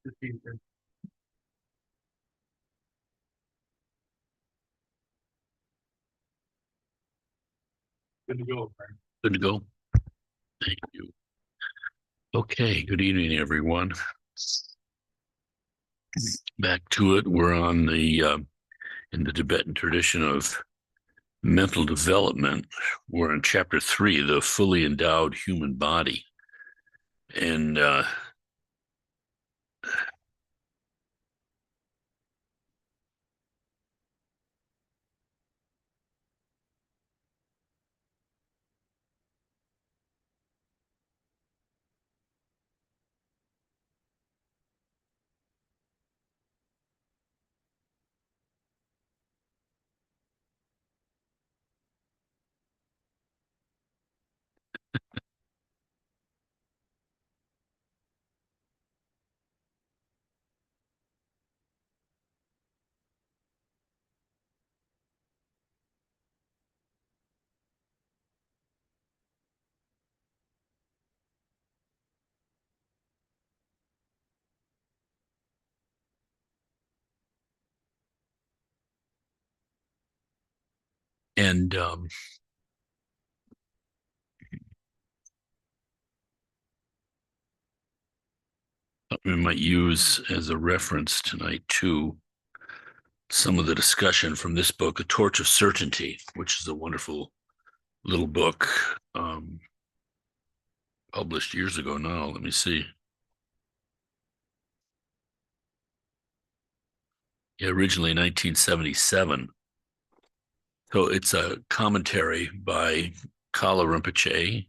Good to go, Frank. Good to go. Thank you. Okay, good evening, everyone. Back to it. We're on in the Tibetan tradition of mental development. We're in chapter 3, the fully endowed human body. And and we might use as a reference tonight too some of the discussion from this book, A Torch of Certainty, which is a wonderful little book published years ago now. Let me see. Yeah, originally 1977. So it's a commentary by Kala Rinpoche,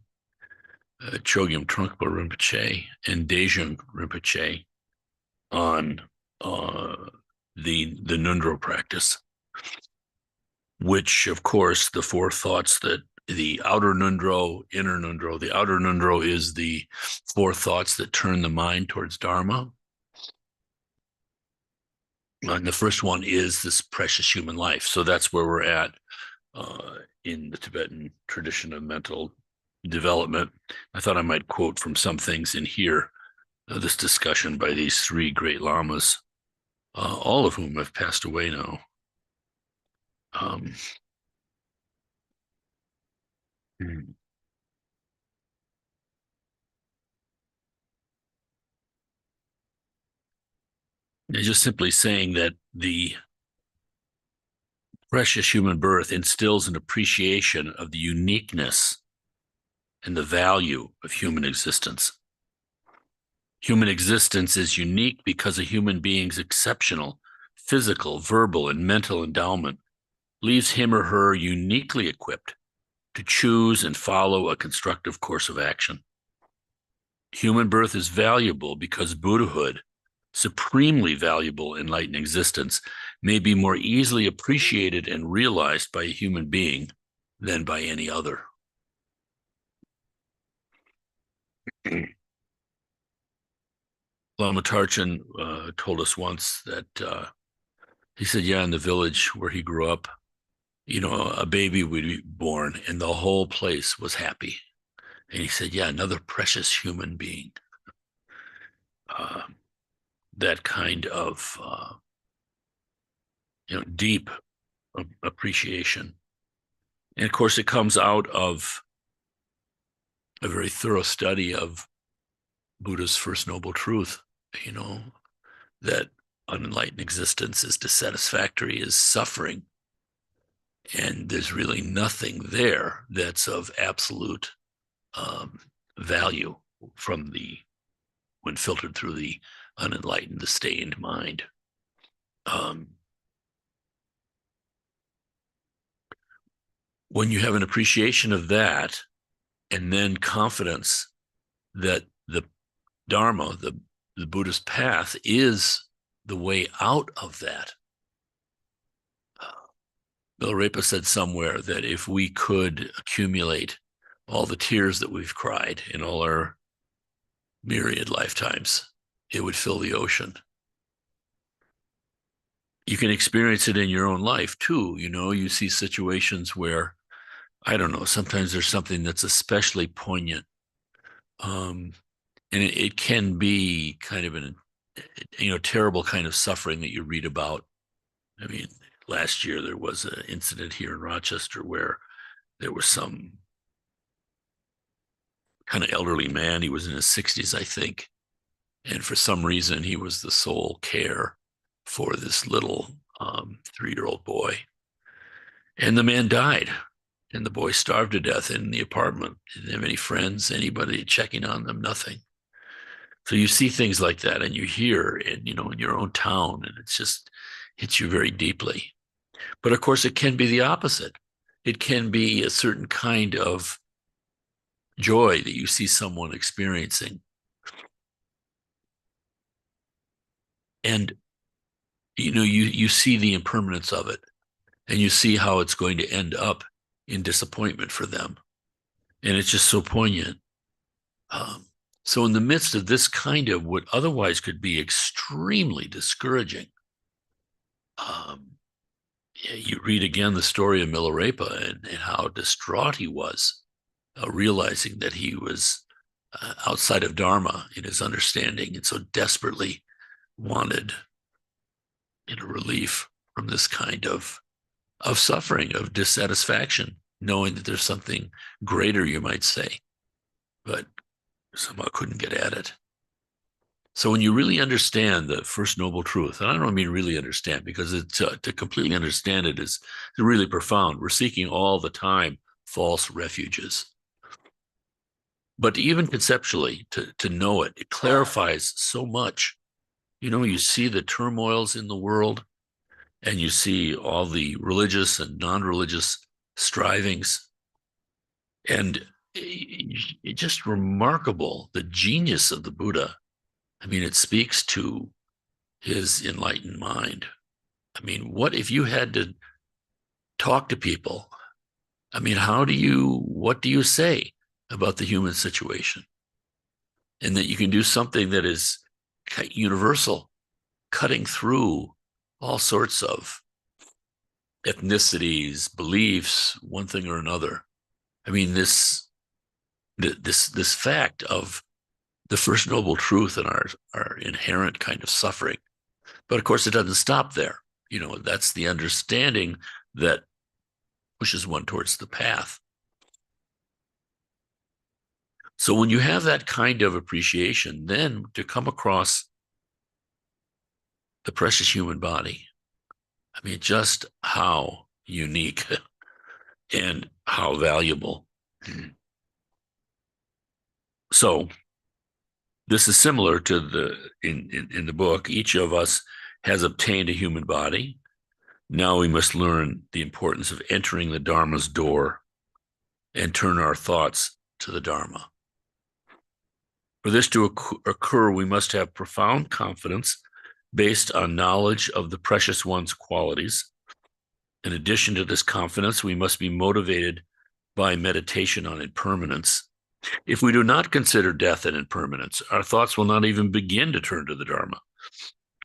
Chogyam Trungpa Rinpoche, and Dejang Rinpoche on the Nundro practice, which, of course, the four thoughts that the outer Nundro, inner Nundro, the outer Nundro is the four thoughts that turn the mind towards Dharma. And the first one is this precious human life. So that's where we're at in the Tibetan tradition of mental development. I thought I might quote from some things in here, this discussion by these three great lamas, all of whom have passed away now. Um, they're just simply saying that the precious human birth instills an appreciation of the uniqueness and the value of human existence. Human existence is unique because a human being's exceptional physical, verbal, and mental endowment leaves him or her uniquely equipped to choose and follow a constructive course of action. Human birth is valuable because Buddhahood, supremely valuable enlightened existence, may be more easily appreciated and realized by a human being than by any other. Lama Tarchin told us once that he said, yeah, in the village where he grew up, a baby would be born and the whole place was happy. And he said, yeah, another precious human being. Uh, that kind of, deep appreciation. And of course, it comes out of a very thorough study of Buddha's First Noble Truth, that unenlightened existence is dissatisfactory, is suffering. And there's really nothing there that's of absolute value when filtered through the unenlightened, the stained mind. When you have an appreciation of that, and then confidence that the Dharma, the Buddhist path, is the way out of that. Milarepa said somewhere that if we could accumulate all the tears that we've cried in all our myriad lifetimes, it would fill the ocean. You can experience it in your own life too. You see situations where, I don't know, sometimes there's something that's especially poignant. And it can be kind of an terrible kind of suffering that you read about. I mean, last year there was an incident here in Rochester where there was some kind of elderly man. He was in his 60s, I think. And for some reason, he was the sole care for this little 3-year-old boy. And the man died. And the boy starved to death in the apartment. Didn't have any friends, anybody checking on them, nothing. So you see things like that and you hear in your own town, and it's just hits you very deeply. But of course, it can be the opposite. It can be a certain kind of joy that you see someone experiencing. And you see the impermanence of it, and you see how it's going to end up in disappointment for them. And it's just so poignant. So in the midst of this kind of what otherwise could be extremely discouraging, you read again the story of Milarepa and how distraught he was, realizing that he was outside of Dharma in his understanding, and so desperately wanted relief from this kind of suffering, of dissatisfaction, knowing that there's something greater, you might say, but somehow couldn't get at it. So when you really understand the First Noble Truth, and I don't mean really understand, because to completely understand it is really profound. We're seeking all the time false refuges. But even conceptually, to know it, it clarifies so much. You see the turmoils in the world, and you see all the religious and non-religious strivings. And it's just remarkable, the genius of the Buddha. I mean, it speaks to his enlightened mind. I mean, what if you had to talk to people? I mean, what do you say about the human situation? And that you can do something that is universal, cutting through all sorts of ethnicities, beliefs, one thing or another. I mean, this fact of the First Noble Truth and our inherent kind of suffering. But of course, it doesn't stop there. That's the understanding that pushes one towards the path. So when you have that kind of appreciation, then to come across the precious human body, I mean, just how unique and how valuable. So this is similar to in the book. Each of us has obtained a human body. Now we must learn the importance of entering the Dharma's door and turn our thoughts to the Dharma. For this to occur, we must have profound confidence based on knowledge of the precious one's qualities. In addition to this confidence, we must be motivated by meditation on impermanence. If we do not consider death and impermanence, our thoughts will not even begin to turn to the Dharma.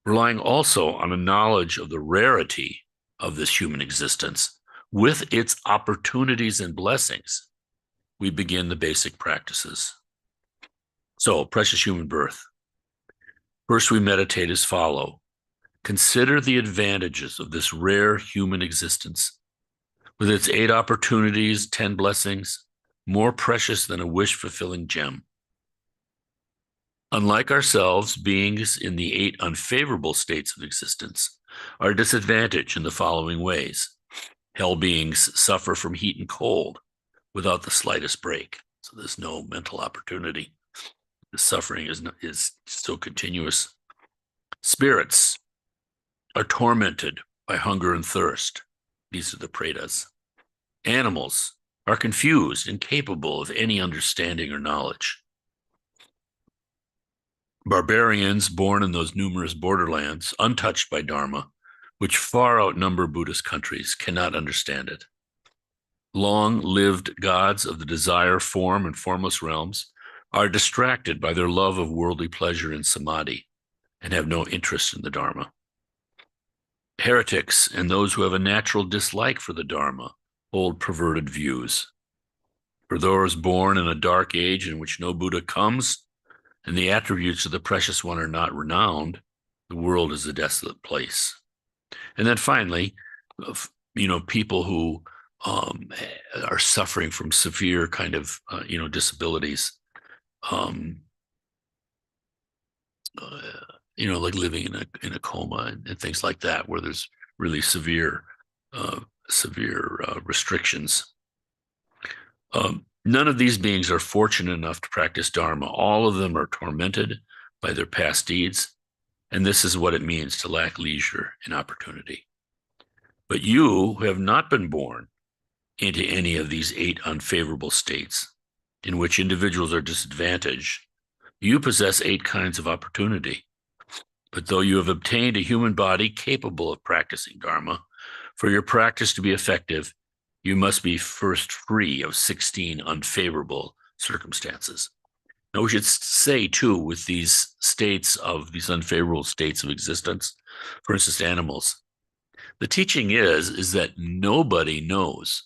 Relying also on a knowledge of the rarity of this human existence with its opportunities and blessings, we begin the basic practices. So, precious human birth. First, we meditate as follow. Consider the advantages of this rare human existence, with its 8 opportunities, 10 blessings, more precious than a wish-fulfilling gem. Unlike ourselves, beings in the 8 unfavorable states of existence are disadvantaged in the following ways. Hell beings suffer from heat and cold without the slightest break, so there's no mental opportunity. The suffering is so continuous. Spirits are tormented by hunger and thirst. These are the pretas. Animals are confused, incapable of any understanding or knowledge. Barbarians born in those numerous borderlands, untouched by Dharma, which far outnumber Buddhist countries, cannot understand it. Long-lived gods of the desire, form, and formless realms are distracted by their love of worldly pleasure and samadhi and have no interest in the Dharma. Heretics and those who have a natural dislike for the Dharma hold perverted views. For those born in a dark age in which no Buddha comes, and the attributes of the precious one are not renowned, the world is a desolate place. And then finally, people who um, are suffering from severe kind of, disabilities, um, uh, like living in a coma and things like that, where there's really uh, severe restrictions. None of these beings are fortunate enough to practice Dharma. All of them are tormented by their past deeds, and this is what it means to lack leisure and opportunity. But you who have not been born into any of these 8 unfavorable states in which individuals are disadvantaged, you possess 8 kinds of opportunity. But though you have obtained a human body capable of practicing Dharma, for your practice to be effective, you must be first free of 16 unfavorable circumstances. Now, we should say, too, with these unfavorable states of existence, for instance, animals, the teaching is that nobody knows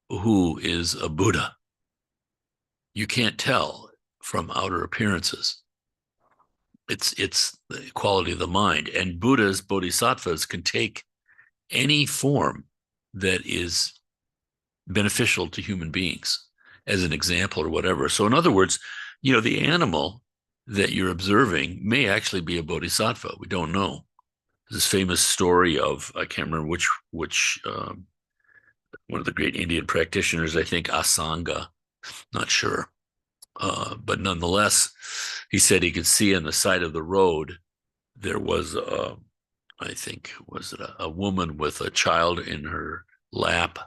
who is a Buddha. You can't tell from outer appearances. It's the quality of the mind. And Buddhas, bodhisattvas, can take any form that is beneficial to human beings as an example or whatever. So in other words, the animal that you're observing may actually be a bodhisattva. We don't know. This famous story of, I can't remember which one of the great Indian practitioners, I think Asanga, not sure. But nonetheless, he said he could see on the side of the road, there was, I think, was it a woman with a child in her lap,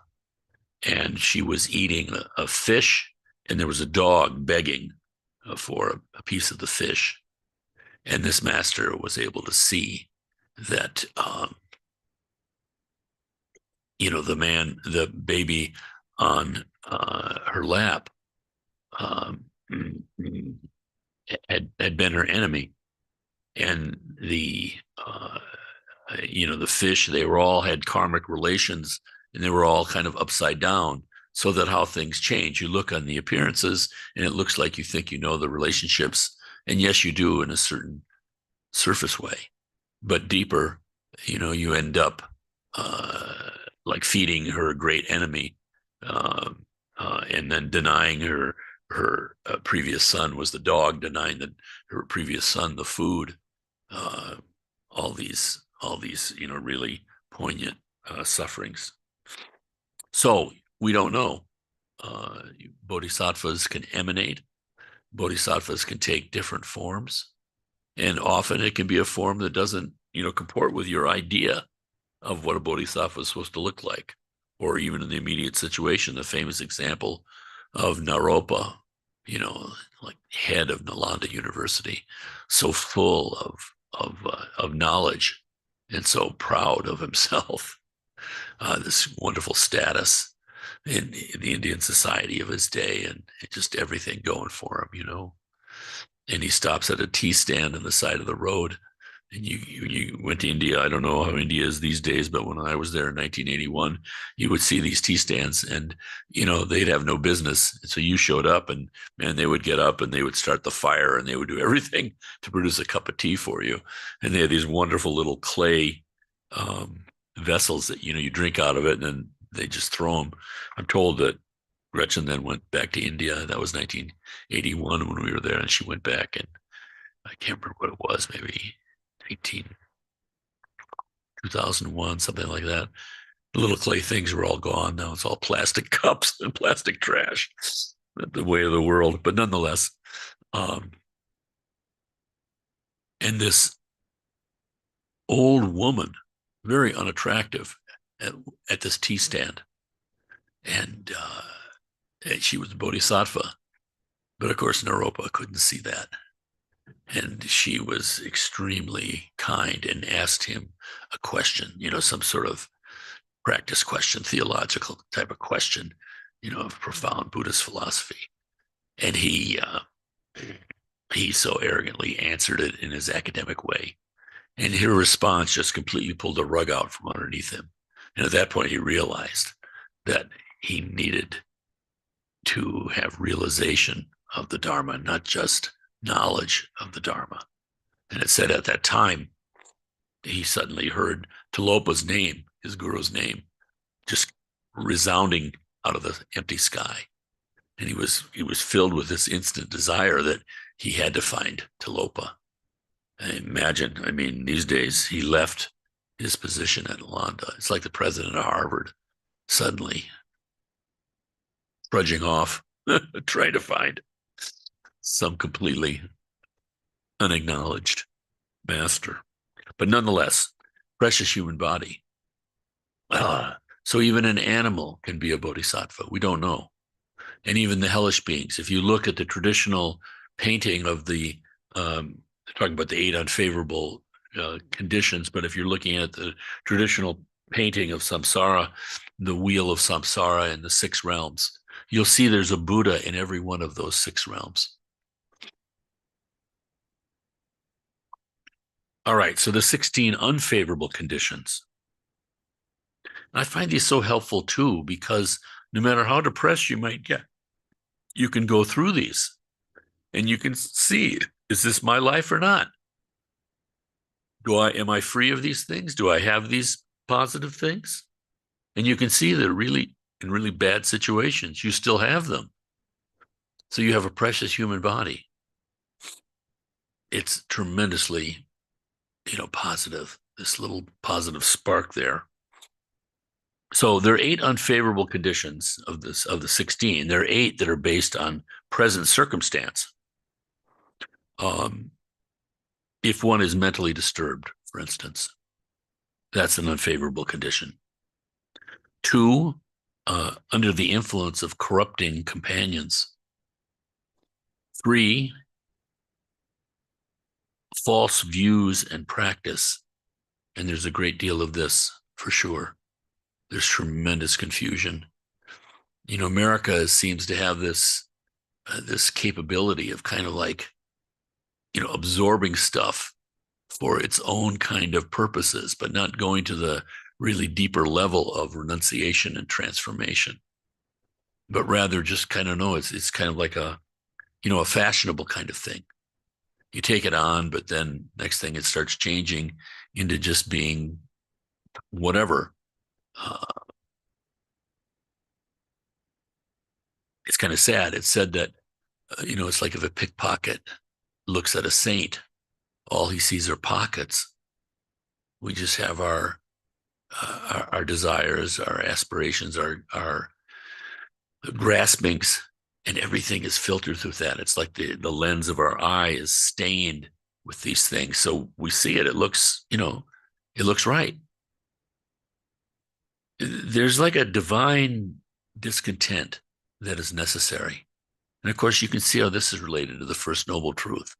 and she was eating a fish, and there was a dog begging for a piece of the fish. And this master was able to see that, the baby on her lap um, had been her enemy, and the fish, they were all had karmic relations, and they were all kind of upside down. So that how things change, you look on the appearances, and it looks like you think you know the relationships, and yes, you do in a certain surface way, but deeper, you end up like feeding her great enemy, uh, and then denying her previous son was the dog, denying her previous son the food. Uh, all these, really poignant sufferings. So we don't know. Bodhisattvas can emanate. Bodhisattvas can take different forms, and often it can be a form that doesn't, comport with your idea of what a bodhisattva is supposed to look like, or even in the immediate situation, the famous example of Naropa, like head of Nalanda University, so full of knowledge and so proud of himself, this wonderful status in the Indian society of his day, and just everything going for him. And he stops at a tea stand on the side of the road. And you went to India. I don't know how India is these days, but when I was there in 1981, you would see these tea stands, and they'd have no business. So you showed up, and man, they would get up and they would start the fire, and they would do everything to produce a cup of tea for you. And they had these wonderful little clay vessels that you drink out of it, and then they just throw them. I'm told that Gretchen then went back to India. That was 1981 when we were there, and she went back, and I can't remember what it was, maybe 2001, something like that. The little clay things were all gone. Now it's all plastic cups and plastic trash, the way of the world. But nonetheless, and this old woman, very unattractive, at this tea stand. And she was a bodhisattva. But of course, Naropa couldn't see that. And she was extremely kind and asked him a question, some sort of practice question, theological type of question, of profound Buddhist philosophy. And he so arrogantly answered it in his academic way. And her response just completely pulled the rug out from underneath him. And at that point, he realized that he needed to have realization of the Dharma, not just knowledge of the Dharma. And it said at that time, he suddenly heard Tilopa's name, his guru's name, just resounding out of the empty sky. And he was filled with this instant desire that he had to find Tilopa. And imagine, I mean, these days he left his position at Nalanda. It's like the president of Harvard suddenly trudging off, trying to find some completely unacknowledged master. But nonetheless, precious human body. So even an animal can be a bodhisattva. We don't know. And even the hellish beings. If you look at the traditional painting of the, talking about the 8 unfavorable conditions, but if you're looking at the traditional painting of samsara, the wheel of samsara in the 6 realms, you'll see there's a Buddha in every one of those 6 realms. All right, so the 16 unfavorable conditions. I find these so helpful too, because no matter how depressed you might get, you can go through these and you can see, is this my life or not? Am I free of these things? Do I have these positive things? And you can see that really, in really bad situations, you still have them. So you have a precious human body. It's tremendously, positive, this little positive spark there. So there are 8 unfavorable conditions of the 16. There are 8 that are based on present circumstance. If one is mentally disturbed, for instance, that's an unfavorable condition. 2, under the influence of corrupting companions. 3, false views and practice. And there's a great deal of this for sure. There's tremendous confusion. America seems to have this capability of kind of like, absorbing stuff for its own kind of purposes, but not going to the really deeper level of renunciation and transformation. But rather just kind of it's kind of like a fashionable kind of thing. You take it on, but then next thing it starts changing into just being whatever. It's kind of sad. It's said that, it's like if a pickpocket looks at a saint, all he sees are pockets. We just have our desires, our aspirations, our graspings, and everything is filtered through that. It's like the lens of our eye is stained with these things. So we see it. It looks, it looks right. There's like a divine discontent that is necessary. And of course, you can see how this is related to the first noble truth.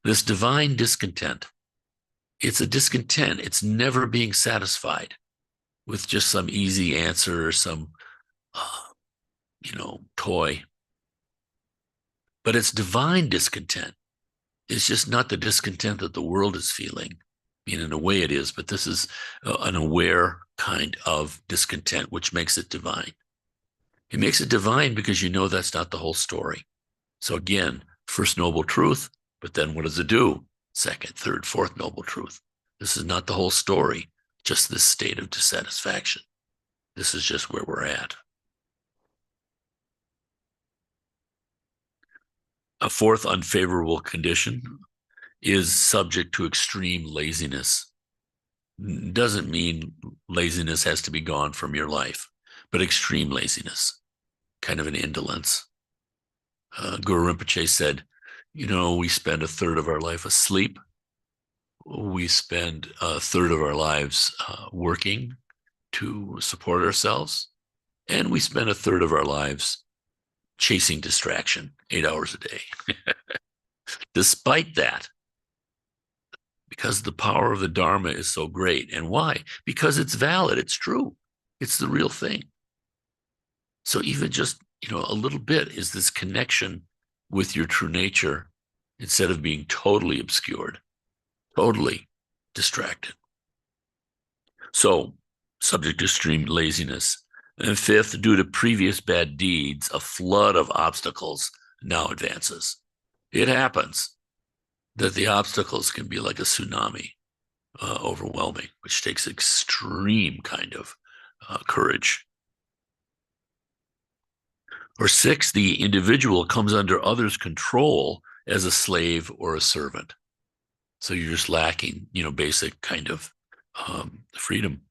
This divine discontent, it's a discontent. It's never being satisfied with just some easy answer or some, toy. But it's divine discontent. It's just not the discontent that the world is feeling. I mean, in a way it is, but this is an aware kind of discontent, which makes it divine. It makes it divine because that's not the whole story. So again, first noble truth, but then what does it do? Second, third, fourth noble truth. This is not the whole story, just this state of dissatisfaction. This is just where we're at. A fourth unfavorable condition is subject to extreme laziness. Doesn't mean laziness has to be gone from your life, but extreme laziness, kind of an indolence. Guru Rinpoche said, we spend a third of our life asleep. We spend a third of our lives working to support ourselves. And we spend a third of our lives chasing distraction 8 hours a day. Despite that, because the power of the Dharma is so great. And why? Because it's valid. It's true. It's the real thing. So even just, a little bit is this connection with your true nature instead of being totally obscured, totally distracted. So subject to extreme laziness. And fifth, due to previous bad deeds, a flood of obstacles now advances. It happens. that the obstacles can be like a tsunami, overwhelming, which takes extreme kind of courage. Or 6, the individual comes under others' control as a slave or a servant. So you're just lacking, basic kind of freedom.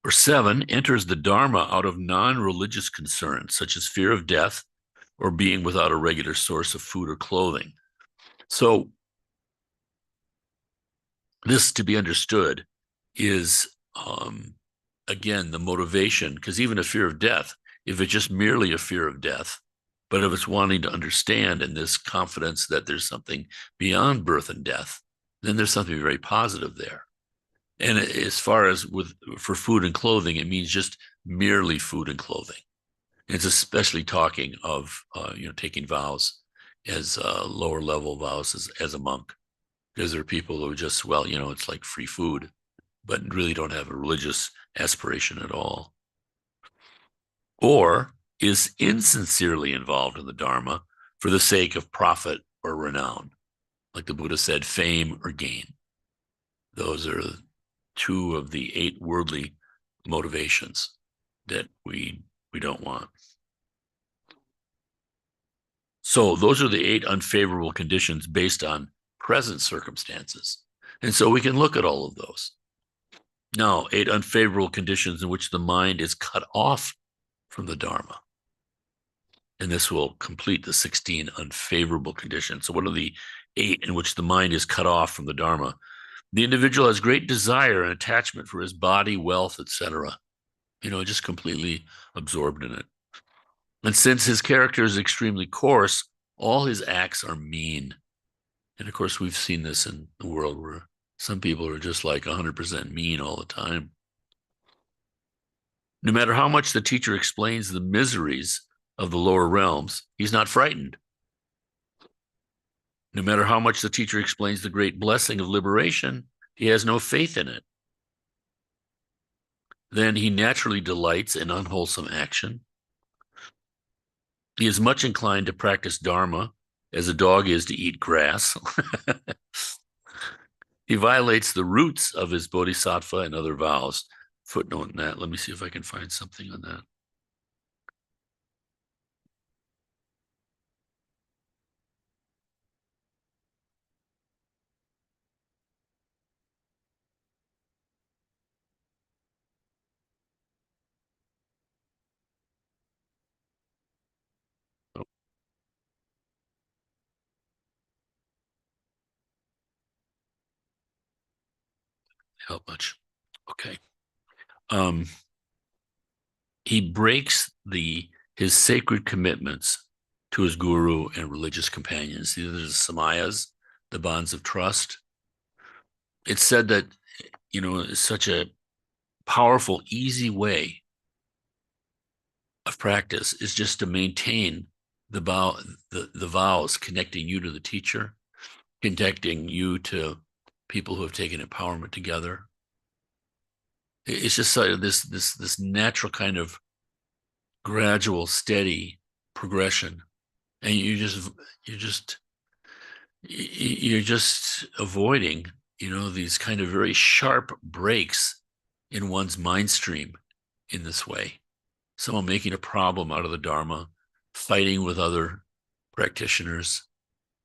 Or 7, enters the Dharma out of non-religious concerns, such as fear of death or being without a regular source of food or clothing. So this, to be understood, is, again, the motivation, because even a fear of death, if it's just merely a fear of death, but if it's wanting to understand and this confidence that there's something beyond birth and death, then there's something very positive there. And as far as for food and clothing, it means just merely food and clothing. It's especially talking of taking vows as lower level vows as a monk, because there are people who just, it's like free food, but really don't have a religious aspiration at all. Or is insincerely involved in the Dharma for the sake of profit or renown. Like the Buddha said, fame or gain. Those are 2 of the 8 worldly motivations that we don't want. So those are the 8 unfavorable conditions based on present circumstances. And so we can look at all of those. Now, 8 unfavorable conditions in which the mind is cut off from the Dharma. And this will complete the 16 unfavorable conditions. So what are the 8 in which the mind is cut off from the Dharma? The individual has great desire and attachment for his body, wealth, etc. Just completely absorbed in it. And since his character is extremely coarse, all his acts are mean. And of course, we've seen this in the world where some people are just like 100% mean all the time. No matter how much the teacher explains the miseries of the lower realms, he's not frightened. No matter how much the teacher explains the great blessing of liberation, he has no faith in it. Then he naturally delights in unwholesome action. He is much inclined to practice Dharma as a dog is to eat grass. He violates the roots of his bodhisattva and other vows. Footnote in that. Let me see if I can find something on that. Oh, help much. Okay. He breaks his sacred commitments to his guru and religious companions. These are the samayas, the bonds of trust. It's said that, it's such a powerful, easy way of practice is just to maintain the vows connecting you to the teacher, connecting you to people who have taken empowerment together. It's just this natural kind of gradual, steady progression, and you're just avoiding, these kind of very sharp breaks in one's mind stream in this way. Someone making a problem out of the Dharma, fighting with other practitioners.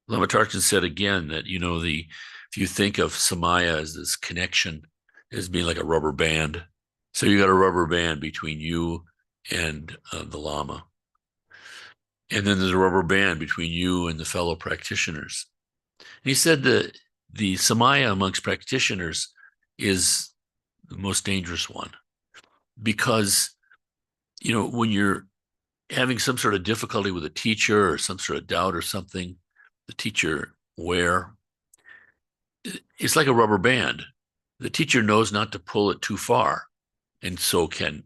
Lama Tarkin said again that, if you think of Samaya as this connection as being like a rubber band, so you got a rubber band between you and the Lama. And then there's a rubber band between you and the fellow practitioners. And he said that the Samaya amongst practitioners is the most dangerous one because, when you're having some sort of difficulty with a teacher or some sort of doubt or something, the teacher it's like a rubber band. The teacher knows not to pull it too far and so can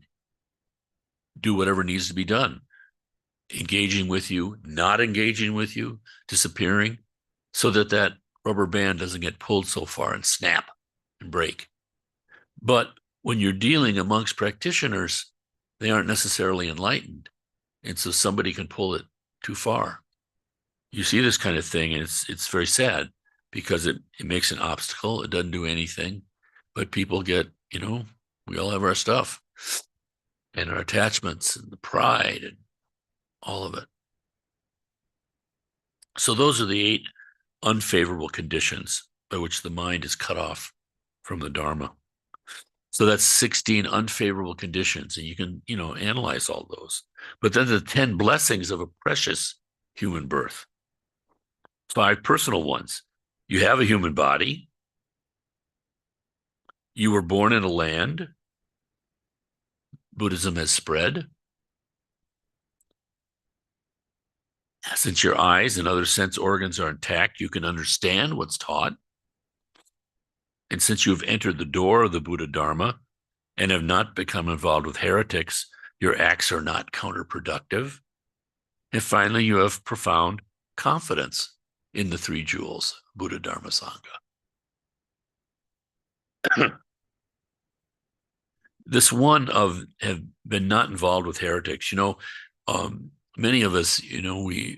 do whatever needs to be done, engaging with you, not engaging with you, disappearing, so that rubber band doesn't get pulled so far and snap and break. But when you're dealing amongst practitioners, they aren't necessarily enlightened. And so somebody can pull it too far. You see this kind of thing, and it's very sad because it makes an obstacle. It doesn't do anything, but people get, we all have our stuff and our attachments and the pride and all of it. So those are the 8 unfavorable conditions by which the mind is cut off from the Dharma. So that's 16 unfavorable conditions, and you can, analyze all those. But then the 10 blessings of a precious human birth. 5 personal ones. You have a human body. You were born in a land. Buddhism has spread. Since your eyes and other sense organs are intact, you can understand what's taught. And since you've entered the door of the Buddha Dharma and have not become involved with heretics, your acts are not counterproductive. And finally, you have profound confidence in the 3 jewels, Buddha, Dharma, Sangha. This one of have been not involved with heretics. Many of us,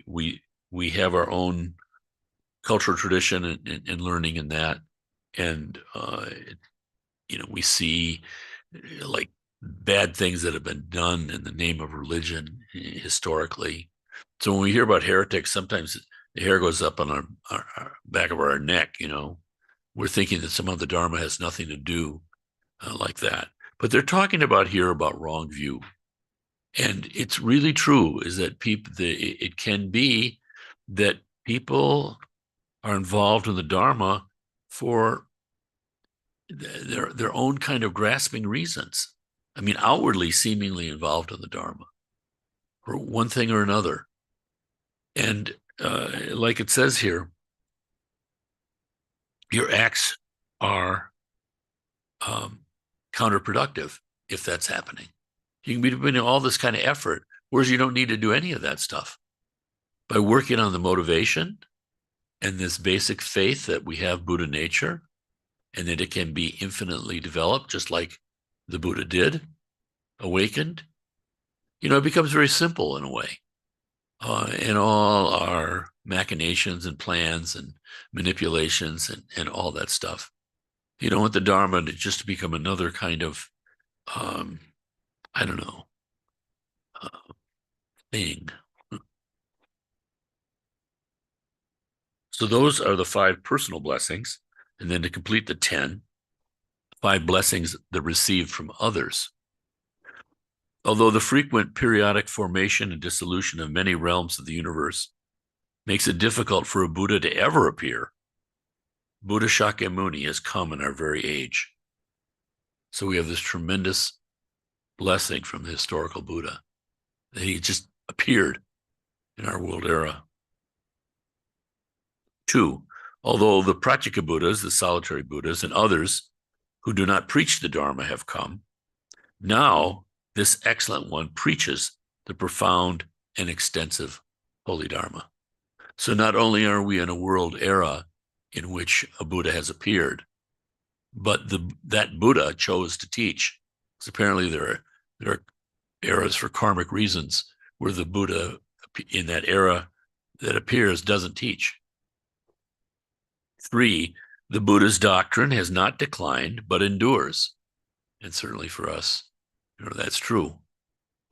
we have our own cultural tradition and learning in that, and we see like bad things that have been done in the name of religion historically. So when we hear about heretics, sometimes the hair goes up on our back of our neck. We're thinking that somehow the Dharma has nothing to do like that. But they're talking about here about wrong view. And it's really true is that it can be that people are involved in the Dharma for their own kind of grasping reasons. I mean, outwardly seemingly involved in the Dharma for one thing or another. And like it says here, your acts are counterproductive if that's happening. You can be doing all this kind of effort, whereas you don't need to do any of that stuff. By working on the motivation and this basic faith that we have Buddha nature and that it can be infinitely developed, just like the Buddha did, awakened, it becomes very simple in a way. And all our machinations and plans and manipulations and all that stuff. You don't want the Dharma to just become another kind of, I don't know, thing. So those are the 5 personal blessings. And then to complete the 10, 5 blessings that received from others. Although the frequent periodic formation and dissolution of many realms of the universe makes it difficult for a Buddha to ever appear, Buddha Shakyamuni has come in our very age. So we have this tremendous blessing from the historical Buddha that he just appeared in our world era. 2, although the Pratyeka Buddhas, the solitary Buddhas, and others who do not preach the Dharma have come, now this excellent one preaches the profound and extensive Holy Dharma. So not only are we in a world era in which a Buddha has appeared, but that Buddha chose to teach. Because apparently there are eras for karmic reasons where the Buddha in that era that appears doesn't teach. 3, the Buddha's doctrine has not declined, but endures. And certainly for us, that's true.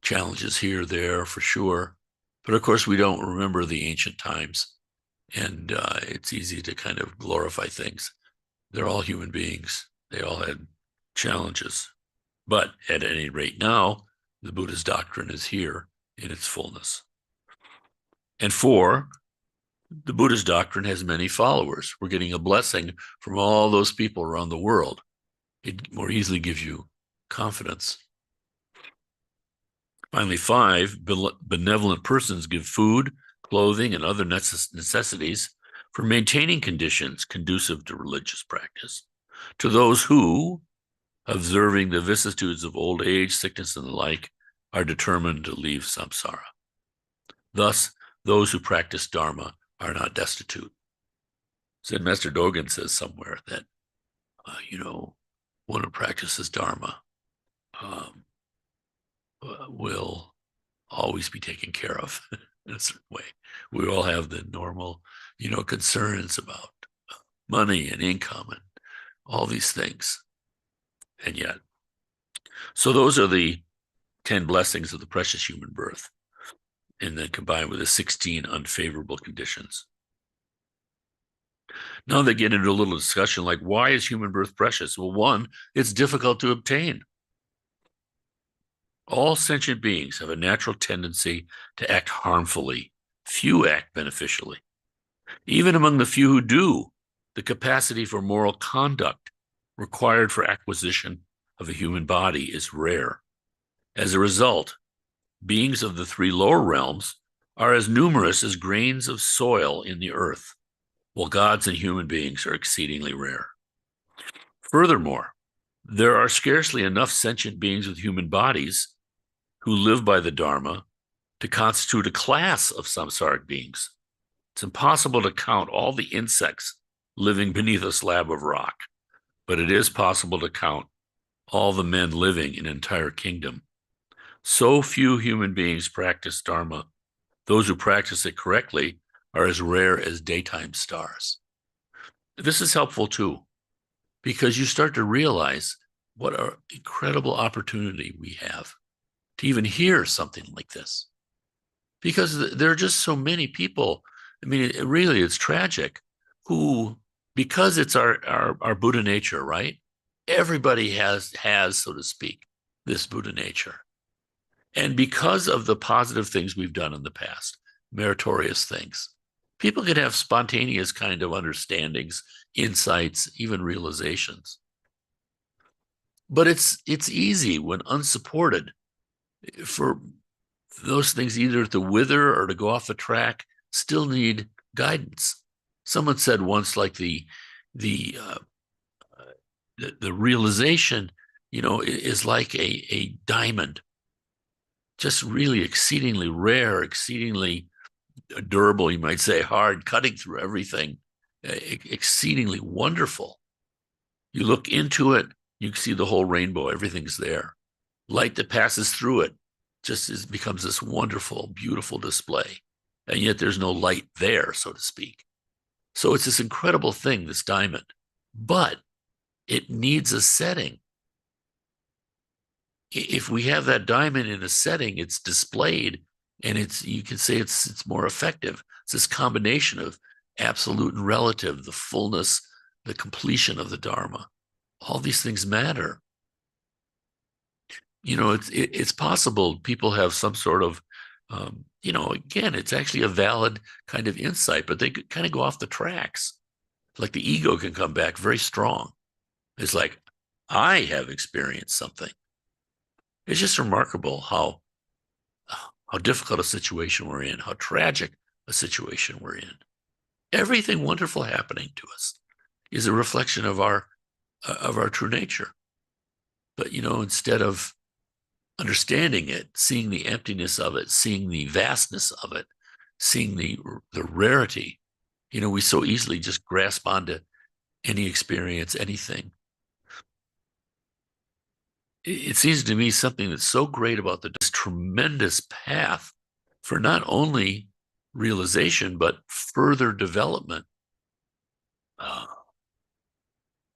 Challenges here, there, for sure. But of course, we don't remember the ancient times. And it's easy to kind of glorify things. They're all human beings. They all had challenges. But at any rate now, the Buddha's doctrine is here in its fullness. And 4, the Buddha's doctrine has many followers. We're getting a blessing from all those people around the world. It more easily gives you confidence. Finally, 5, benevolent persons give food, clothing, and other necessities for maintaining conditions conducive to religious practice to those who, observing the vicissitudes of old age, sickness, and the like, are determined to leave samsara. Thus, those who practice Dharma are not destitute. Zen Master Dogen says somewhere that, one who practices Dharma will always be taken care of in a certain way. We all have the normal, concerns about money and income and all these things. And yet, so those are the 10 blessings of the precious human birth, and then combined with the 16 unfavorable conditions. Now they get into a little discussion like, why is human birth precious? Well, one, it's difficult to obtain. All sentient beings have a natural tendency to act harmfully. Few act beneficially. Even among the few who do, the capacity for moral conduct required for acquisition of a human body is rare. As a result, beings of the three lower realms are as numerous as grains of soil in the earth, while gods and human beings are exceedingly rare. Furthermore, there are scarcely enough sentient beings with human bodies who live by the Dharma to constitute a class of samsaric beings. It's impossible to count all the insects living beneath a slab of rock, but it is possible to count all the men living in an entire kingdom. So few human beings practice Dharma. Those who practice it correctly are as rare as daytime stars. This is helpful too, because you start to realize what an incredible opportunity we have to even hear something like this. Because there are just so many people. I mean, it's tragic, who, because it's our Buddha nature, right? Everybody has, so to speak, this Buddha nature. And because of the positive things we've done in the past, meritorious things, people can have spontaneous kind of understandings, insights, even realizations. But it's easy when unsupported for those things either to wither or to go off the track. Still need guidance. Someone said once, like the realization, is like a diamond, just really exceedingly rare, exceedingly durable, you might say, hard, cutting through everything, exceedingly wonderful. You look into it, you see the whole rainbow, everything's there. Light that passes through it becomes this wonderful, beautiful display. And yet there's no light there, so to speak. So it's this incredible thing, this diamond, but it needs a setting. If we have that diamond in a setting, it's displayed, and you can say it's more effective. It's this combination of absolute and relative, the fullness, the completion of the Dharma. All these things matter. It's possible people have some sort of, again, it's actually a valid kind of insight, but they kind of go off the tracks. Like the ego can come back very strong. It's like, I have experienced something. It's just remarkable how difficult a situation we're in, how tragic a situation we're in. Everything wonderful happening to us is a reflection of our true nature. But instead of understanding it, seeing the emptiness of it, seeing the vastness of it, seeing the rarity, we so easily just grasp onto any experience, anything. It seems to me something that's so great about this tremendous path for not only realization, but further development.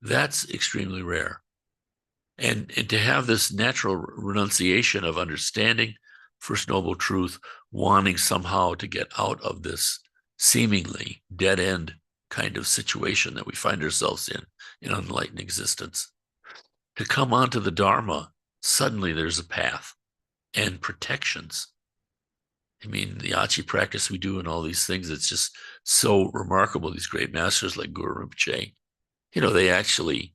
That's extremely rare. And to have this natural renunciation of understanding First Noble Truth, wanting somehow to get out of this seemingly dead end kind of situation that we find ourselves in unenlightened existence. To come onto the Dharma, suddenly there's a path and protections. I mean, the Achi practice we do and all these things, it's just so remarkable. These great masters like Guru Rinpoche, they actually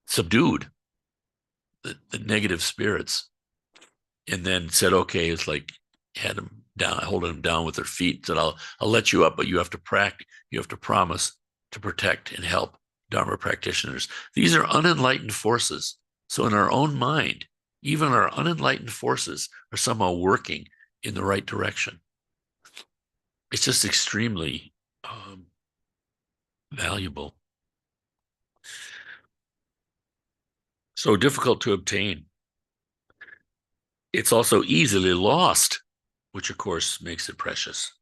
subdued the negative spirits, and then said, okay, it's like had them down, holding them down with their feet, said, I'll let you up, but you have to practice, you have to promise to protect and help Dharma practitioners. These are unenlightened forces. So in our own mind, even our unenlightened forces are somehow working in the right direction. It's just extremely valuable. So difficult to obtain. It's also easily lost, which of course makes it precious.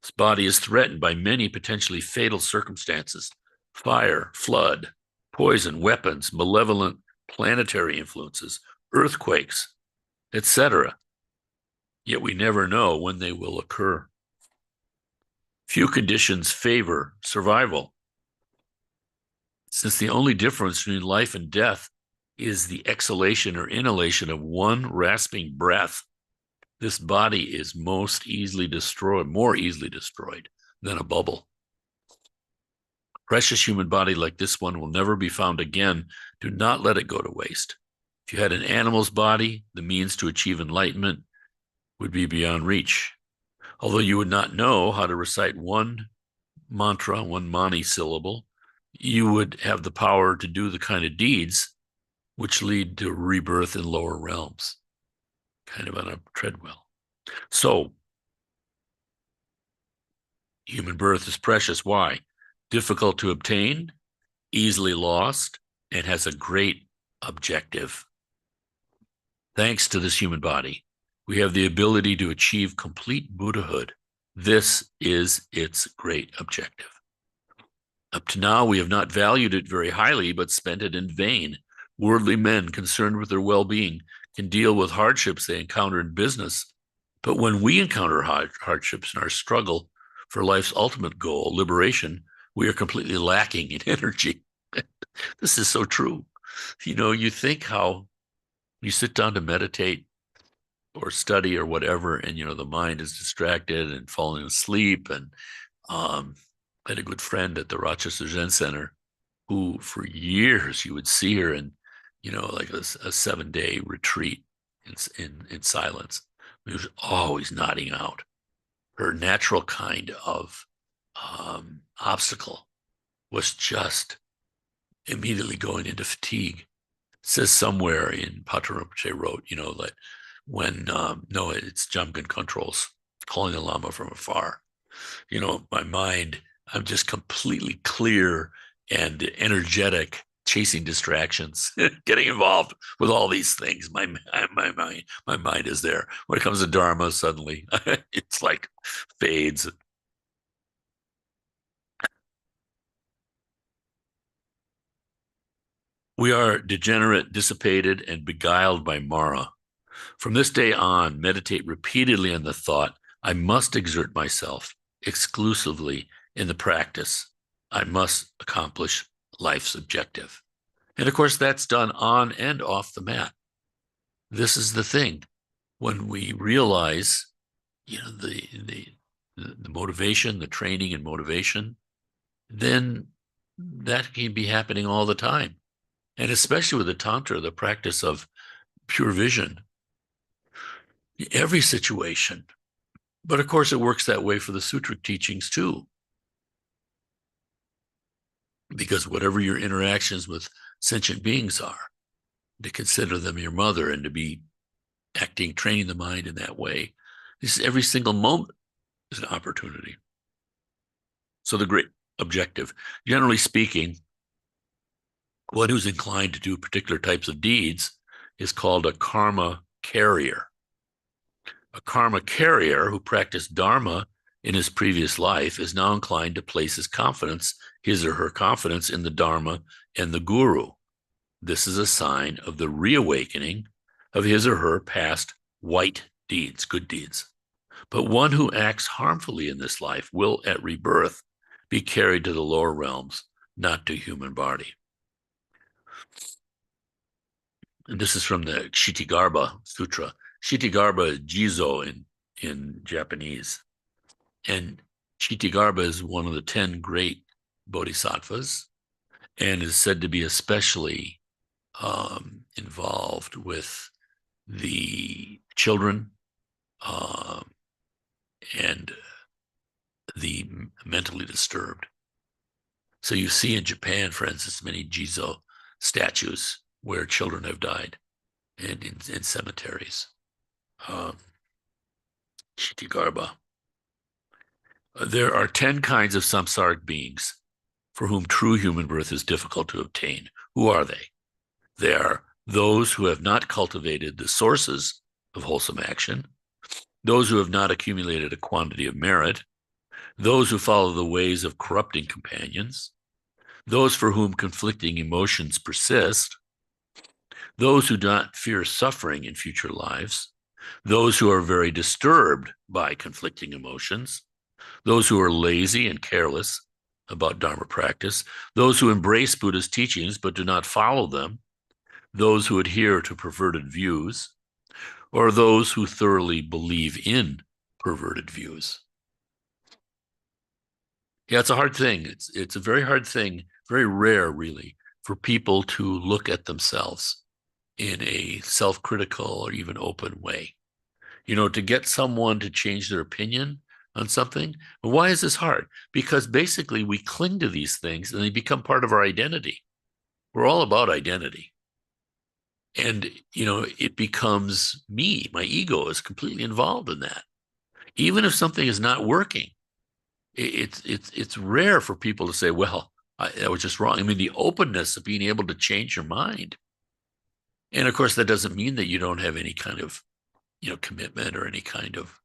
This body is threatened by many potentially fatal circumstances: fire, flood, poison, weapons, malevolent planetary influences, earthquakes, etc. Yet we never know when they will occur. Few conditions favor survival, since the only difference between life and death is the exhalation or inhalation of one rasping breath. This body is more easily destroyed than a bubble. Precious human body like this one will never be found again. Do not let it go to waste. If you had an animal's body, the means to achieve enlightenment would be beyond reach. Although you would not know how to recite one mantra, one mani syllable, you would have the power to do the kind of deeds which lead to rebirth in lower realms, kind of on a treadmill. So, human birth is precious. Why? Difficult to obtain, easily lost, and has a great objective. Thanks to this human body, we have the ability to achieve complete Buddhahood. This is its great objective. Up to now, we have not valued it very highly, but spent it in vain. Worldly men concerned with their well-being can deal with hardships they encounter in business. But when we encounter hardships in our struggle for life's ultimate goal, liberation, we are completely lacking in energy. This is so true. You know, you think how you sit down to meditate or study or whatever, and, you know, the mind is distracted and falling asleep. And I had a good friend at the Rochester Zen Center who, for years, you would see her in, you know, like a 7-day retreat in silence. She was always nodding out. Her natural kind of obstacle was just immediately going into fatigue. It says somewhere in Patrul Rinpoche wrote, you know, that when, no, it's Jamgon controls, calling the Lama from afar. You know, my mind, I'm just completely clear and energetic, chasing distractions, getting involved with all these things. My mind is there. When it comes to Dharma, suddenly it's like fades. We are degenerate, dissipated, and beguiled by Mara. From this day on, meditate repeatedly on the thought, I must exert myself exclusively in the practice. I must accomplish life's objective. And of course, that's done on and off the mat. This is the thing. When we realize, you know, the motivation, the training and motivation, then that can be happening all the time. And especially with the Tantra, the practice of pure vision, every situation. But of course, it works that way for the sutric teachings too. Because whatever your interactions with sentient beings are, to consider them your mother and to be training the mind in that way, this every single moment is an opportunity. So the great objective, generally speaking, one who's inclined to do particular types of deeds is called a karma carrier. A karma carrier who practiced Dharma in his previous life is now inclined to place his or her confidence in the Dharma and the Guru. This is a sign of the reawakening of his or her past white deeds, good deeds. But one who acts harmfully in this life will, at rebirth, be carried to the lower realms, not to human body. And this is from the Kshitigarbha Sutra. Kshitigarbha is Jizo in Japanese. And Kshitigarbha is one of the 10 great bodhisattvas and is said to be especially involved with the children and the mentally disturbed. So you see in Japan, for instance, many Jizo statues where children have died and in cemeteries. Kshitigarbha. There are 10 kinds of samsaric beings for whom true human birth is difficult to obtain. Who are they? They are those who have not cultivated the sources of wholesome action, those who have not accumulated a quantity of merit, those who follow the ways of corrupting companions, those for whom conflicting emotions persist, those who do not fear suffering in future lives, those who are very disturbed by conflicting emotions, those who are lazy and careless about Dharma practice, those who embrace Buddha's teachings but do not follow them, those who adhere to perverted views, or those who thoroughly believe in perverted views. Yeah, it's a hard thing. It's a very hard thing, very rare, really, for people to look at themselves in a self-critical or even open way. To get someone to change their opinion on something. But why is this hard? Because basically we cling to these things and they become part of our identity. We're all about identity. And, it becomes me. My ego is completely involved in that. Even if something is not working, it's rare for people to say, well, that was just wrong. I mean, the openness of being able to change your mind. And of course, that doesn't mean that you don't have any kind of, commitment or any kind of,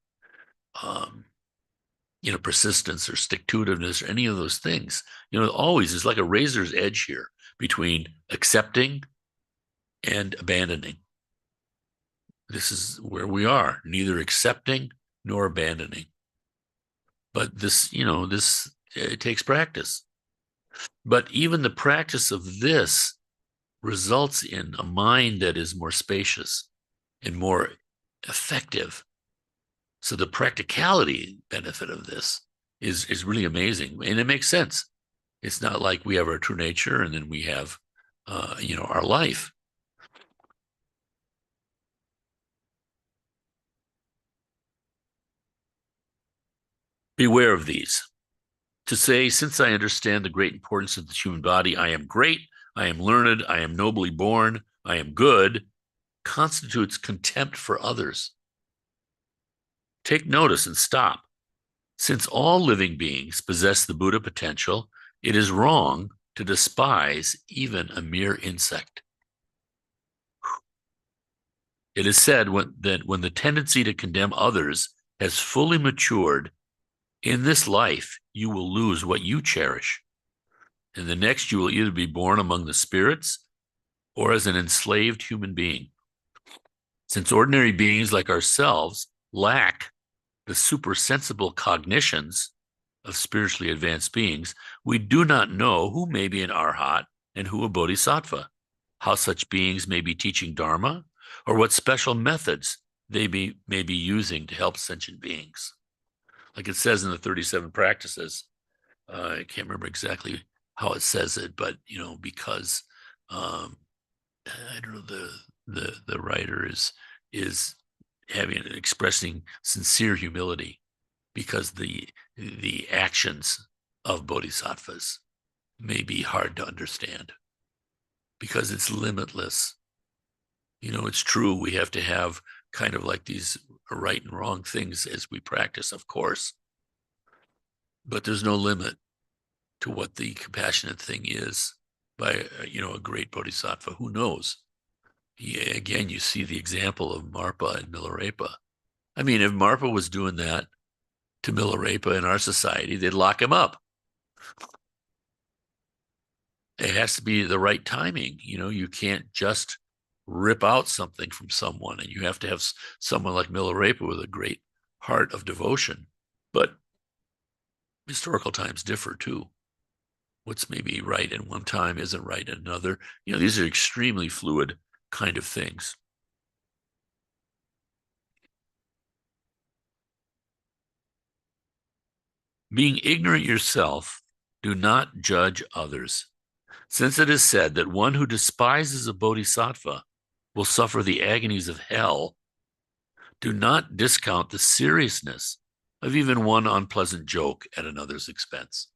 um, persistence or stick-to-itiveness or any of those things. Always is like a razor's edge here between accepting and abandoning. This is where we are, neither accepting nor abandoning. But this, it takes practice. But even the practice of this results in a mind that is more spacious and more effective. So the practicality benefit of this is really amazing, and it makes sense. It's not like we have our true nature and then we have, our life. Beware of these. To say, since I understand the great importance of the human body, I am great, I am learned, I am nobly born, I am good, constitutes contempt for others. Take notice and stop. Since all living beings possess the Buddha potential, it is wrong to despise even a mere insect. It is said that when the tendency to condemn others has fully matured, in this life you will lose what you cherish. In the next, you will either be born among the spirits or as an enslaved human being. Since ordinary beings like ourselves lack the supersensible cognitions of spiritually advanced beings, we do not know who may be an arhat and who a bodhisattva, how such beings may be teaching Dharma, or what special methods they may be using to help sentient beings. Like it says in the 37 practices, I can't remember exactly how it says it, but because I don't know, the writer is expressing sincere humility because the actions of bodhisattvas may be hard to understand because it's limitless. It's true we have to have kind of like these right and wrong things as we practice, of course, but there's no limit to what the compassionate thing is by a great bodhisattva. Who knows? Yeah, again, you see the example of Marpa and Milarepa. I mean, if Marpa was doing that to Milarepa in our society, they'd lock him up. It has to be the right timing. You can't just rip out something from someone, and you have to have someone like Milarepa with a great heart of devotion. But historical times differ too. What's maybe right in one time isn't right in another. These are extremely fluid kind of things. Being ignorant yourself, do not judge others, since it is said that one who despises a bodhisattva will suffer the agonies of hell. Do not discount the seriousness of even one unpleasant joke at another's expense.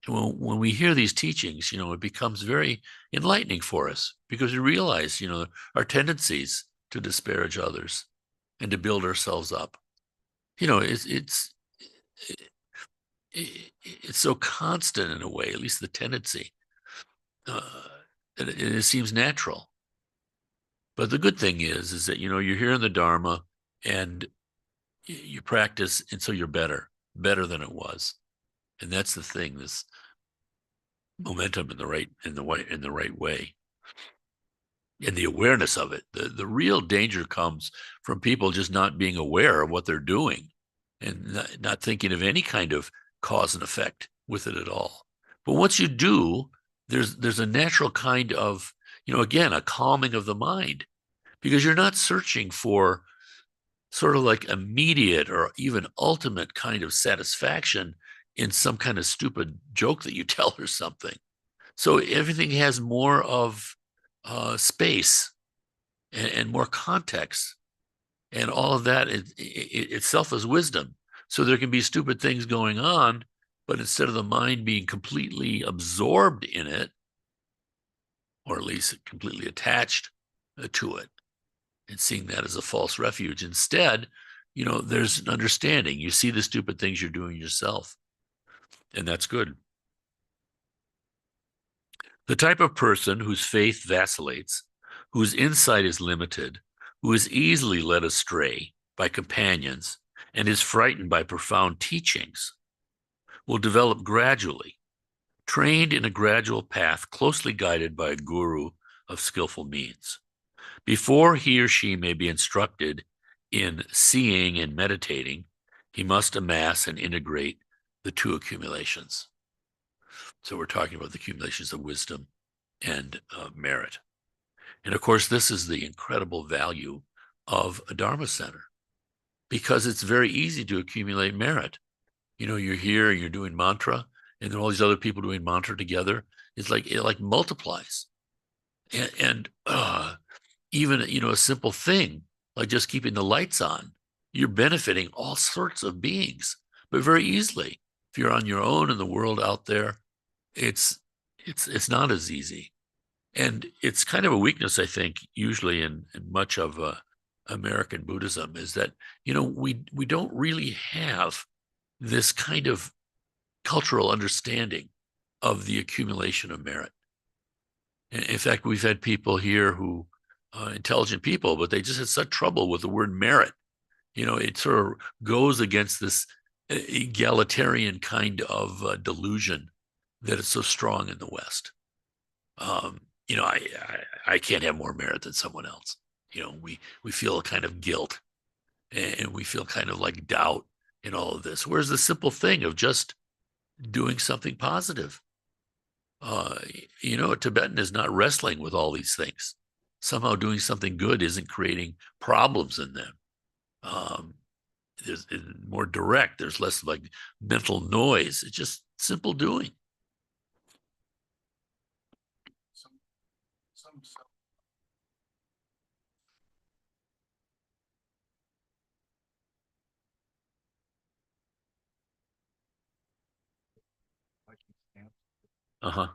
And when we hear these teachings, it becomes very enlightening for us because we realize, our tendencies to disparage others and to build ourselves up. It's so constant in a way, at least the tendency. It seems natural. But the good thing is that, you're here in the Dharma and you practice, and so you're better. better than it was. And that's the thing, this momentum in the right way. And the awareness of it. The real danger comes from people just not being aware of what they're doing and not thinking of any kind of cause and effect with it at all. But once you do, there's a natural kind of, again, a calming of the mind, because you're not searching for sort of like immediate or even ultimate kind of satisfaction in some kind of stupid joke that you tell or something. So everything has more of space and more context, and all of that itself is wisdom. So there can be stupid things going on, but instead of the mind being completely absorbed in it, or at least completely attached to it, and seeing that as a false refuge, instead, there's an understanding. You see the stupid things you're doing yourself, and that's good. The type of person whose faith vacillates, whose insight is limited, who is easily led astray by companions, and is frightened by profound teachings, will develop gradually, trained in a gradual path closely guided by a guru of skillful means. Before he or she may be instructed in seeing and meditating, he must amass and integrate the two accumulations. So we're talking about the accumulations of wisdom and merit. And of course, this is the incredible value of a Dharma center, because it's very easy to accumulate merit. You're here and you're doing mantra, and there are all these other people doing mantra together. It's like it multiplies. And even a simple thing like just keeping the lights on, you're benefiting all sorts of beings, but very easily. If you're on your own in the world out there, it's not as easy. And it's kind of a weakness, I think, usually in much of American Buddhism, is that we don't really have this kind of cultural understanding of the accumulation of merit. In fact, we've had people here who intelligent people, but they just had such trouble with the word merit. It sort of goes against this egalitarian kind of delusion that is so strong in the West. I can't have more merit than someone else. We feel a kind of guilt, and we feel kind of like doubt in all of this. Whereas the simple thing of just doing something positive, a Tibetan is not wrestling with all these things. Somehow doing something good isn't creating problems in them. There's more direct. There's less like mental noise. It's just simple doing. Uh-huh.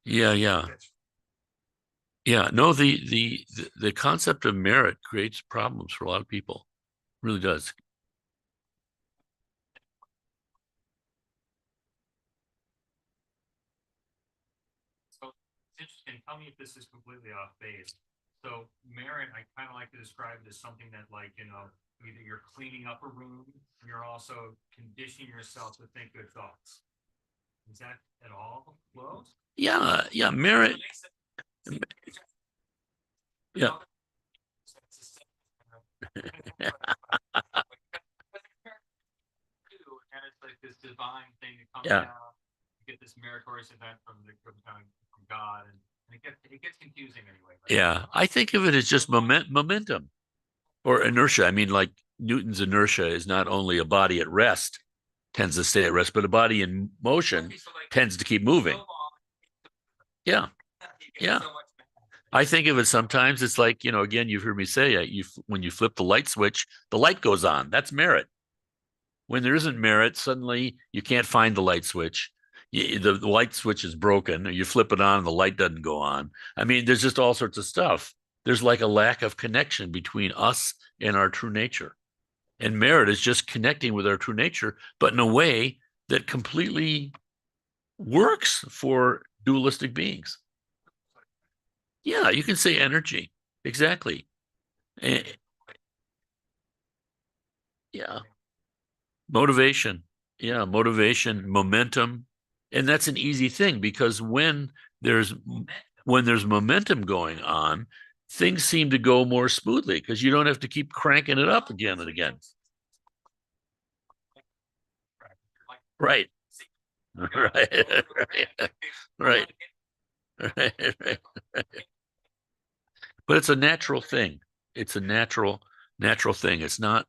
Yeah, yeah. Yeah, no, the concept of merit creates problems for a lot of people. It really does. So it's interesting. Tell me if this is completely off base. So merit, I kind of like to describe it as something that, like, either you're cleaning up a room, and you're also conditioning yourself to think good thoughts. Is that at all close? Yeah, yeah, merit. Yeah. And it's like this divine thing that comes Yeah. down. You get this meritorious event from God, and it gets confusing anyway. Right? Yeah, I think of it as just momentum or inertia. I mean, like Newton's inertia is not only a body at rest tends to stay at rest, but a body in motion Okay, so like tends to keep moving. so long, Yeah, yeah. so much I think of it sometimes. It's like, again, you've heard me say, when you flip the light switch, the light goes on. That's merit. When there isn't merit, suddenly you can't find the light switch. The light switch is broken. You flip it on and the light doesn't go on. I mean, there's just all sorts of stuff. There's like a lack of connection between us and our true nature. And merit is just connecting with our true nature, but in a way that completely works for dualistic beings. Yeah, you can say energy. Exactly. Eh, yeah. Motivation. Yeah, motivation, momentum. And that's an easy thing because there's when there's momentum going on, things seem to go more smoothly because you don't have to keep cranking it up again and again. Right. Right. Right. Right. Right. But it's a natural thing. It's a natural thing. It's not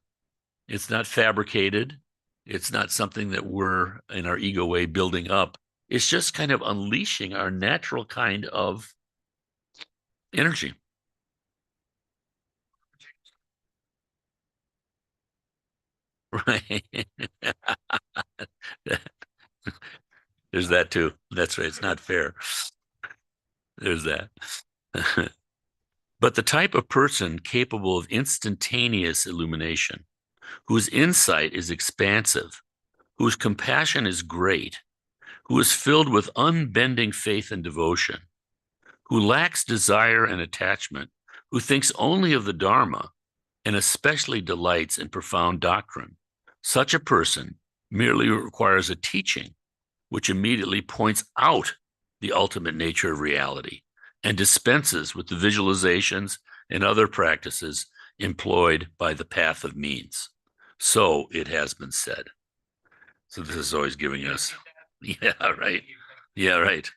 fabricated. It's not something that we're in our ego way building up. It's just kind of unleashing our natural kind of energy. Right. There's that too. That's right. It's not fair. There's that. But the type of person capable of instantaneous illumination, whose insight is expansive, whose compassion is great, who is filled with unbending faith and devotion, who lacks desire and attachment, who thinks only of the Dharma, and especially delights in profound doctrine. Such a person merely requires a teaching which immediately points out the ultimate nature of reality and dispenses with the visualizations and other practices employed by the path of means. So it has been said. So this is always giving us, yeah, right. Yeah, right.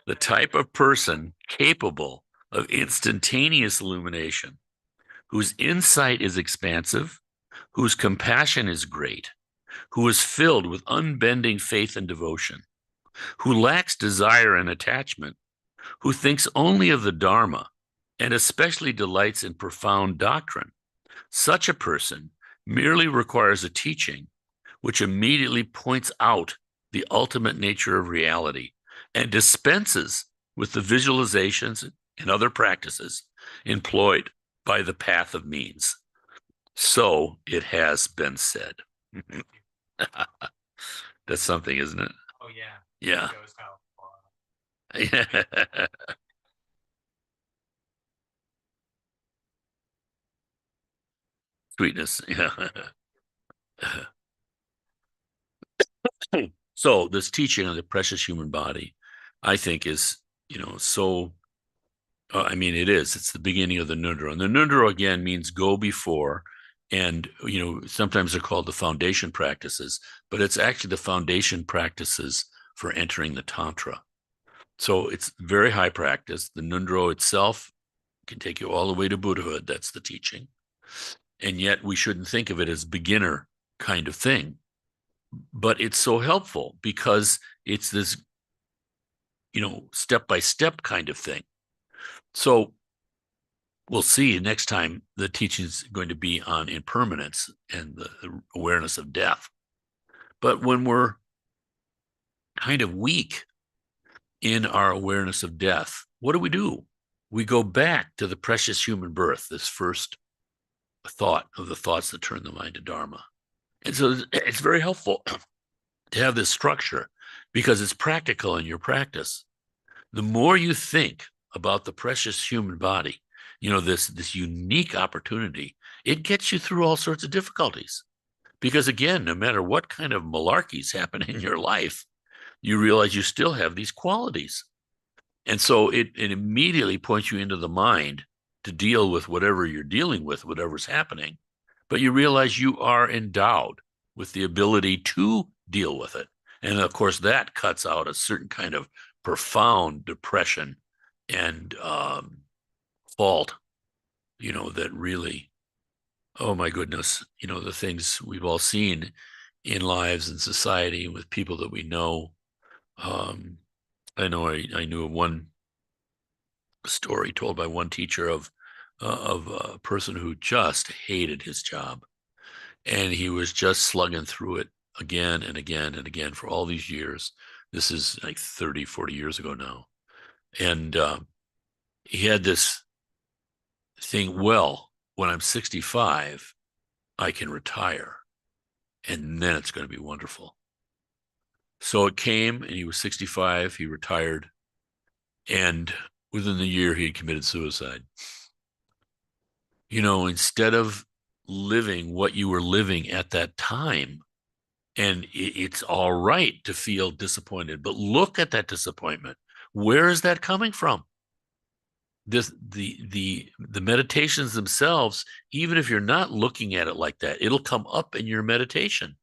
The type of person capable of instantaneous illumination, whose insight is expansive, whose compassion is great, who is filled with unbending faith and devotion, who lacks desire and attachment, who thinks only of the Dharma, and especially delights in profound doctrine. Such a person merely requires a teaching which immediately points out the ultimate nature of reality and dispenses with the visualizations and other practices employed by the path of means. So it has been said. That's something, isn't it? Oh, yeah. Yeah. It shows how Yeah. Sweetness. Yeah. So this teaching on the precious human body, I think is, so, I mean, it is. It's the beginning of the Nundro. And the Nundro, again, means go before. And, sometimes they're called the foundation practices, but it's actually the foundation practices for entering the Tantra. So it's very high practice. The Nundro itself can take you all the way to Buddhahood. That's the teaching. And yet we shouldn't think of it as beginner kind of thing. But it's so helpful because it's this, step by step kind of thing. So we'll see next time the teaching is going to be on impermanence and the awareness of death. But when we're kind of weak in our awareness of death, what do? We go back to the precious human birth, this first thought of the thoughts that turn the mind to Dharma. And so it's very helpful to have this structure because it's practical in your practice. The more you think about the precious human body, this unique opportunity, it gets you through all sorts of difficulties. Because again, no matter what kind of malarkey's happening in your life, you realize you still have these qualities. And so it immediately points you into the mind to deal with whatever you're dealing with, whatever's happening. But you realize you are endowed with the ability to deal with it. And of course, that cuts out a certain kind of profound depression and fault, that really, oh my goodness, the things we've all seen in lives and society with people that we know. Um, I know I knew of one story told by one teacher of a person who just hated his job, and he was just slugging through it again and again and again for all these years. This is like 30, 40 years ago now. And he had this thing, well, when I'm 65, I can retire, and then it's going to be wonderful. So it came, and he was 65. He retired, And within the year, he had committed suicide. You know, instead of living what you were living at that time, and it's all right to feel disappointed, but look at that disappointment. Where is that coming from? The meditations themselves, even if you're not looking at it like that, it'll come up in your meditation.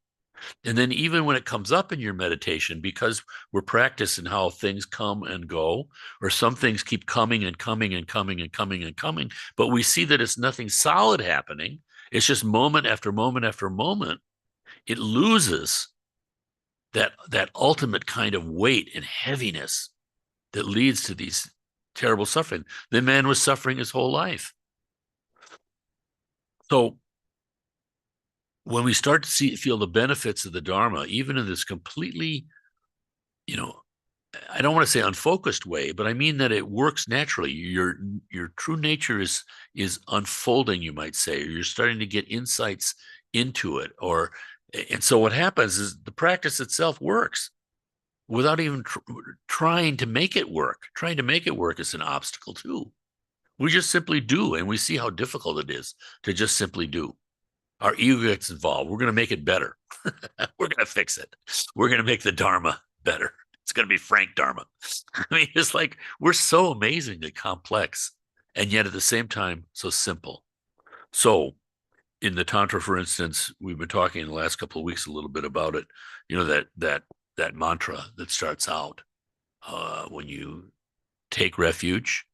And then even when it comes up in your meditation, because we're practicing how things come and go, or some things keep coming and coming and coming and coming and coming, but we see that it's nothing solid happening. It's just moment after moment after moment. It loses that ultimate kind of weight and heaviness that leads to these terrible suffering. The man was suffering his whole life. So when we start to feel the benefits of the Dharma, even in this completely, you know, I don't want to say unfocused way, but I mean that it works naturally. Your true nature is unfolding, you might say, or you're starting to get insights into it. And so what happens is the practice itself works without even trying to make it work. Trying to make it work is an obstacle too. We just simply do, and we see how difficult it is to just simply do. Our ego gets involved. We're going to make it better. We're going to fix it. We're going to make the Dharma better. It's going to be Frank Dharma. I mean, it's like we're so amazingly complex and yet at the same time so simple. So in the Tantra, for instance, we've been talking in the last couple of weeks a little bit about it. You know, that mantra that starts out when you take refuge,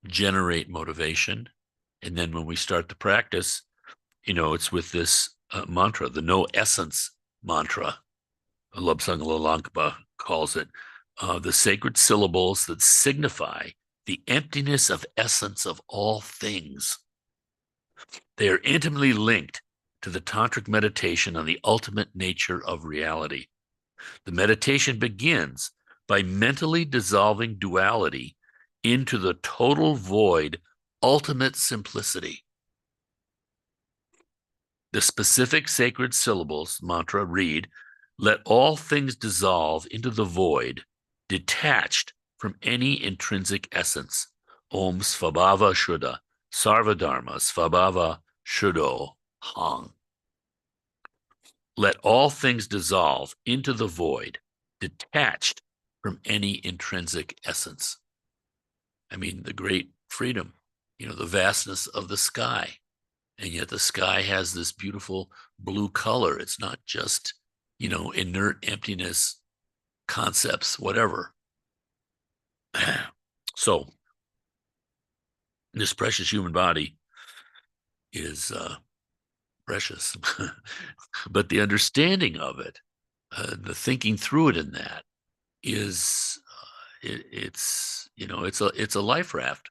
generate motivation, and then when we start the practice, you know, it's with this mantra, the no essence mantra. Lobsang Lolangpa calls it the sacred syllables that signify the emptiness of essence of all things. They are intimately linked to the tantric meditation on the ultimate nature of reality. The meditation begins by mentally dissolving duality into the total void, ultimate simplicity. The specific sacred syllables, mantra, read, let all things dissolve into the void, detached from any intrinsic essence. Om Svabhava Shuddha, Sarvadharma Svabhava Shuddho Hang. Let all things dissolve into the void, detached from any intrinsic essence. I mean, the great freedom, you know, the vastness of the sky. And yet the sky has this beautiful blue color. It's not just, you know, inert emptiness, concepts, whatever. So this precious human body is precious, but the understanding of it, the thinking through it in that is, it's, you know, it's a life raft.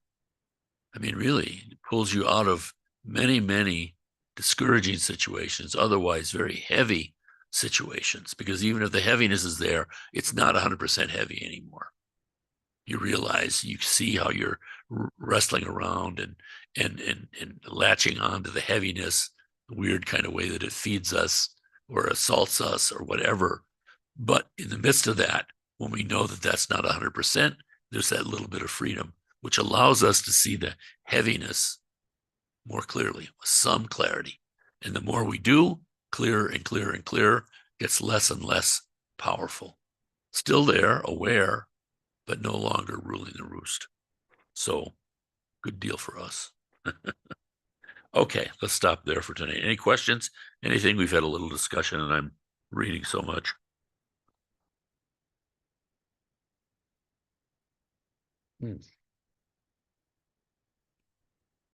I mean, really, it pulls you out of many, many discouraging situations, otherwise very heavy situations, because even if the heaviness is there, it's not 100% heavy anymore. You realize, you see how you're wrestling around and latching on to the heaviness, the weird kind of way that it feeds us or assaults us or whatever. But in the midst of that, when we know that that's not 100%, there's that little bit of freedom, which allows us to see the heaviness more clearly, with some clarity. And the more we do, clearer and clearer and clearer, gets less and less powerful. Still there, aware, but no longer ruling the roost. So, good deal for us. Okay, let's stop there for tonight. Any questions? Anything? We've had a little discussion and I'm reading so much.